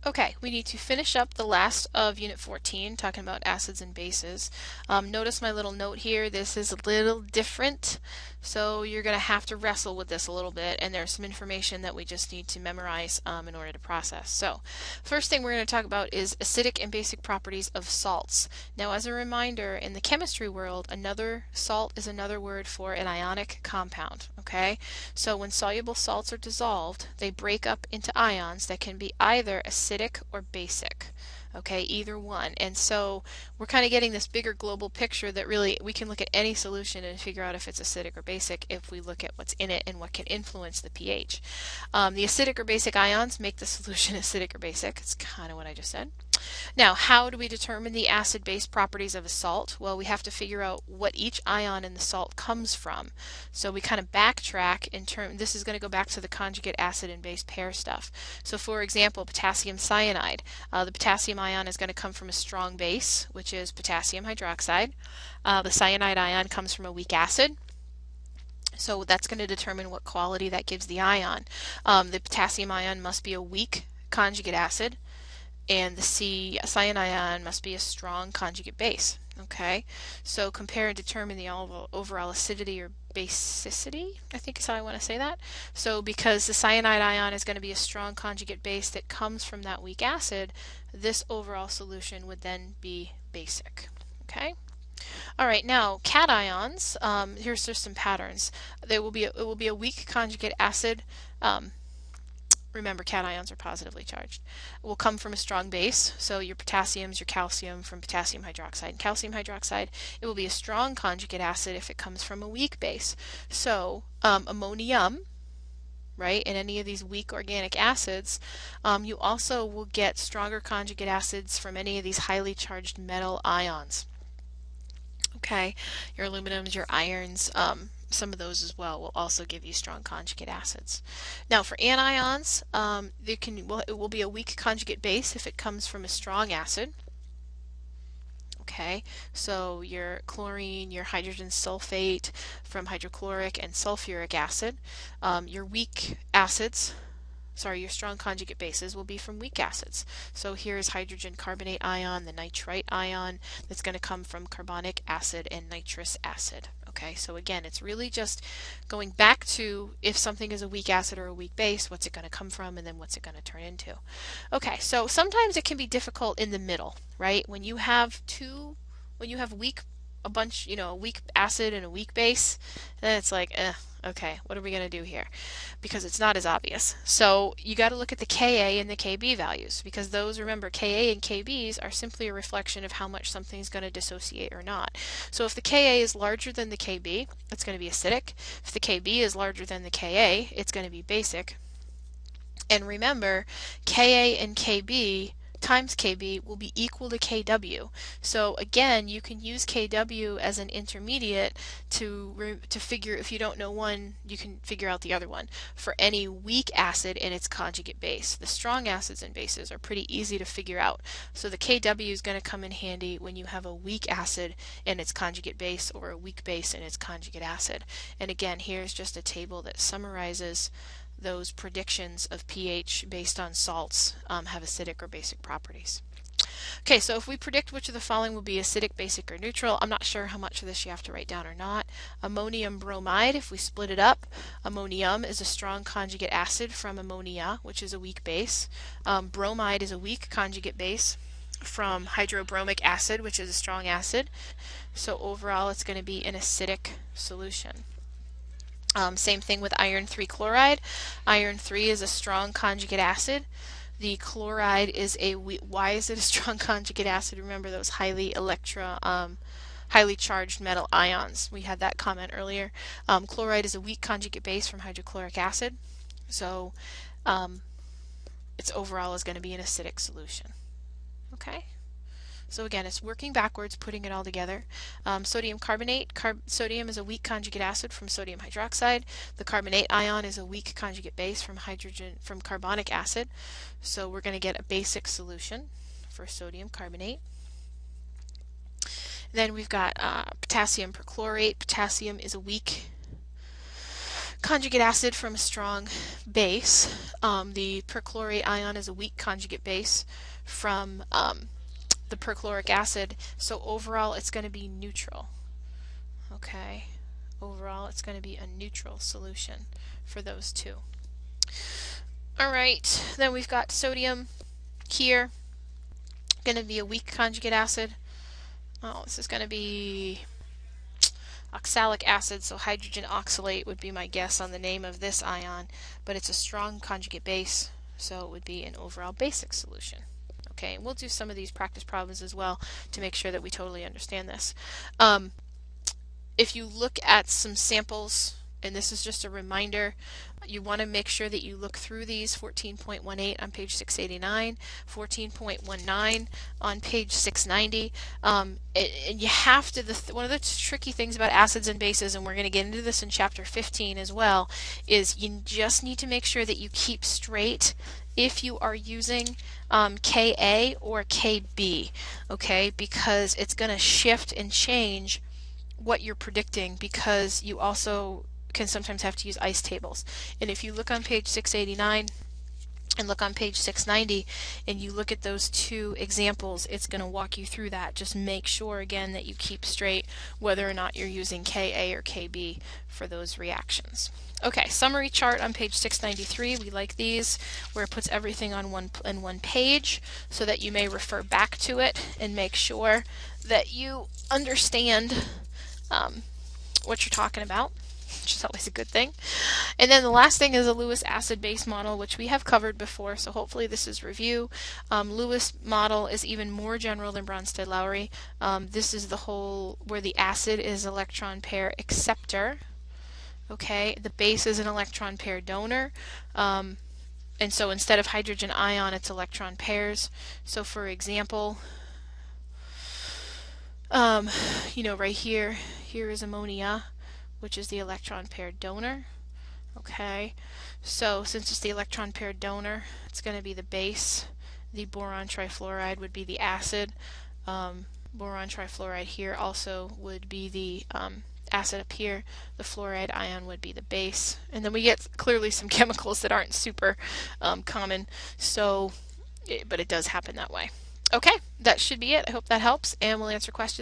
Okay, we need to finish up the last of Unit 14, talking about acids and bases. Notice my little note here. This is a little different, so you're going to have to wrestle with this a little bit, and there's some information that we just need to memorize in order to process. So, first thing we're going to talk about is acidic and basic properties of salts. Now, as a reminder, in the chemistry world, another salt is another word for an ionic compound, okay? So when soluble salts are dissolved, they break up into ions that can be either acidic or basic. Okay, either one. And so we're kind of getting this bigger global picture that really we can look at any solution and figure out if it's acidic or basic if we look at what's in it and what can influence the pH. The acidic or basic ions make the solution acidic or basic. It's kind of what I just said. Now, how do we determine the acid-base properties of a salt? Well, we have to figure out what each ion in the salt comes from. So we kind of backtrack in terms, this is going to go back to the conjugate acid and base pair stuff. So for example, potassium cyanide. The potassium ion is going to come from a strong base, which is potassium hydroxide. The cyanide ion comes from a weak acid. So that's going to determine what quality that gives the ion. The potassium ion must be a weak conjugate acid, and the cyanide ion must be a strong conjugate base. Okay, so compare and determine the overall acidity or basicity, I think is how I want to say that. So because the cyanide ion is going to be a strong conjugate base that comes from that weak acid, this overall solution would then be basic. Okay. All right, now cations. Here's just some patterns. It will be a weak conjugate acid. Remember, cations are positively charged. It will come from a strong base, so your potassiums, your calcium from potassium hydroxide and calcium hydroxide. It will be a strong conjugate acid if it comes from a weak base. So ammonium, right, in any of these weak organic acids, you also will get stronger conjugate acids from any of these highly charged metal ions. Okay, your aluminums, your irons, some of those as well will also give you strong conjugate acids. Now for anions, it will be a weak conjugate base if it comes from a strong acid. Okay, so your chlorine, your hydrogen sulfate from hydrochloric and sulfuric acid. Your weak acids, your strong conjugate bases will be from weak acids. So here's hydrogen carbonate ion, the nitrite ion, that's going to come from carbonic acid and nitrous acid. Okay, so again, it's really just going back to if something is a weak acid or a weak base, what's it going to come from, and then what's it going to turn into. Okay, so sometimes it can be difficult in the middle, right? When you have a weak acid and a weak base, then it's like, okay, what are we going to do here? Because it's not as obvious. So you got to look at the Ka and the Kb values, because those, remember, Ka and Kb's are simply a reflection of how much something is going to dissociate or not. So if the Ka is larger than the Kb, it's going to be acidic. If the Kb is larger than the Ka, it's going to be basic. And remember, Ka and Kb times Kb will be equal to Kw. So again, you can use Kw as an intermediate to figure, if you don't know one, you can figure out the other one for any weak acid and its conjugate base. The strong acids and bases are pretty easy to figure out. So the Kw is going to come in handy when you have a weak acid and its conjugate base, or a weak base and its conjugate acid. And again, here's just a table that summarizes those predictions of pH based on salts have acidic or basic properties. Okay, so if we predict which of the following will be acidic, basic, or neutral, I'm not sure how much of this you have to write down or not. Ammonium bromide, if we split it up, ammonium is a strong conjugate acid from ammonia, which is a weak base. Bromide is a weak conjugate base from hydrobromic acid, which is a strong acid. So overall, it's going to be an acidic solution. Same thing with iron 3 chloride. Iron 3 is a strong conjugate acid. The chloride is why is it a strong conjugate acid? Remember those highly charged metal ions. We had that comment earlier. Chloride is a weak conjugate base from hydrochloric acid. So its overall is going to be an acidic solution. Okay? So again, it's working backwards, putting it all together. Sodium carbonate. Sodium is a weak conjugate acid from sodium hydroxide. The carbonate ion is a weak conjugate base from carbonic acid. So we're going to get a basic solution for sodium carbonate. Then we've got potassium perchlorate. Potassium is a weak conjugate acid from a strong base. The perchlorate ion is a weak conjugate base from the perchloric acid. So overall, it's going to be neutral. Okay, overall, it's going to be a neutral solution for those two. All right, then we've got sodium here, going to be a weak conjugate acid. Oh, this is going to be oxalic acid, so hydrogen oxalate would be my guess on the name of this ion, but it's a strong conjugate base, so it would be an overall basic solution. Okay, and we'll do some of these practice problems as well to make sure that we totally understand this. If you look at some samples, and this is just a reminder, you want to make sure that you look through these. 14.18 on page 689, 14.19 on page 690. And you have to, one of the tricky things about acids and bases, and we're going to get into this in chapter 15 as well, is you just need to make sure that you keep straight if you are using Ka or Kb, okay, because it's going to shift and change what you're predicting, because you also can sometimes have to use ice tables. And if you look on page 689 and look on page 690 and you look at those two examples, it's going to walk you through that. Just make sure again that you keep straight whether or not you're using Ka or Kb for those reactions. Okay, summary chart on page 693. We like these where it puts everything on one page so that you may refer back to it and make sure that you understand what you're talking about, which is always a good thing. And then the last thing is a Lewis acid base model, which we have covered before, so hopefully this is review. Lewis model is even more general than Bronsted-Lowry. This is the whole where the acid is electron pair acceptor. Okay, the base is an electron pair donor. And so instead of hydrogen ion, it's electron pairs. So for example, right here is ammonia, which is the electron pair donor. Okay, so since it's the electron pair donor, it's going to be the base. The boron trifluoride would be the acid. Boron trifluoride here also would be the acid up here. The fluoride ion would be the base. And then we get clearly some chemicals that aren't super common, but it does happen that way. Okay, that should be it. I hope that helps, and we'll answer questions.